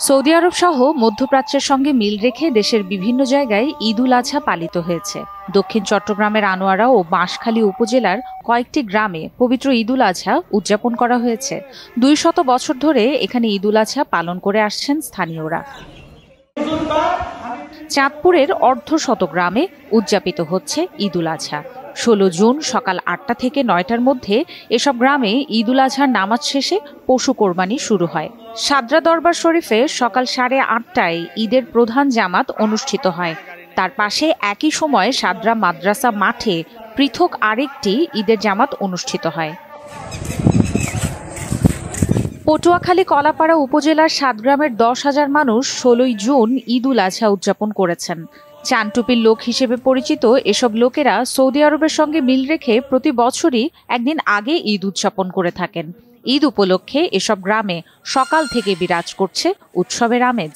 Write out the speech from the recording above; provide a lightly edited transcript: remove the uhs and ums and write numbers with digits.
Saudi আরব সহ মধ্যপ্রাচ্যের সঙ্গে মিল রেখে দেশের বিভিন্ন জায়গায় ঈদ উল আজহা পালিত হয়েছে। দক্ষিণ চট্টগ্রামের আনোয়ারা ও বাঁশখালী উপজেলার কয়েকটি গ্রামে পবিত্র ঈদ উল আজহা উদযাপন করা হয়েছে। 200 বছর ধরে এখানে ঈদ উল আজহা পালন করে আসছেন স্থানীয়রা। চাঁদপুরের অর্ধশত গ্রামে উদযাপিত হচ্ছে ঈদ উল আজহা। 16 জুন সকাল 8টা থেকে 9টার মধ্যে এসব গ্রামে ঈদ উল আজহার নামাজ শেষে পশু কোরবানি শুরু হয়। সাদরা দরবার শরীফে সকাল 8:30টায় ঈদের প্রধান জামাত অনুষ্ঠিত হয়। তার পাশে একই সময়ে সাদরা মাদ্রাসা মাঠে পৃথক আরেকটি ঈদের জামাত অনুষ্ঠিত হয়। পটুয়াখালী কলাপাড়া উপজেলার 7 গ্রামের 10,000 মানুষ 16 জুন ঈদ উল আজহা উদযাপন করেছেন। চানটুপির লোক হিসেবে পরিচিত এসব লোকেরা সৌদি আরবের সঙ্গে মিল রেখে প্রতি বছরই একদিন আগে ঈদ উদযাপন করে থাকেন। ঈদ উপলক্ষে এসব গ্রামে সকাল থেকে বিরাজ করছে উৎসবের আমেজ।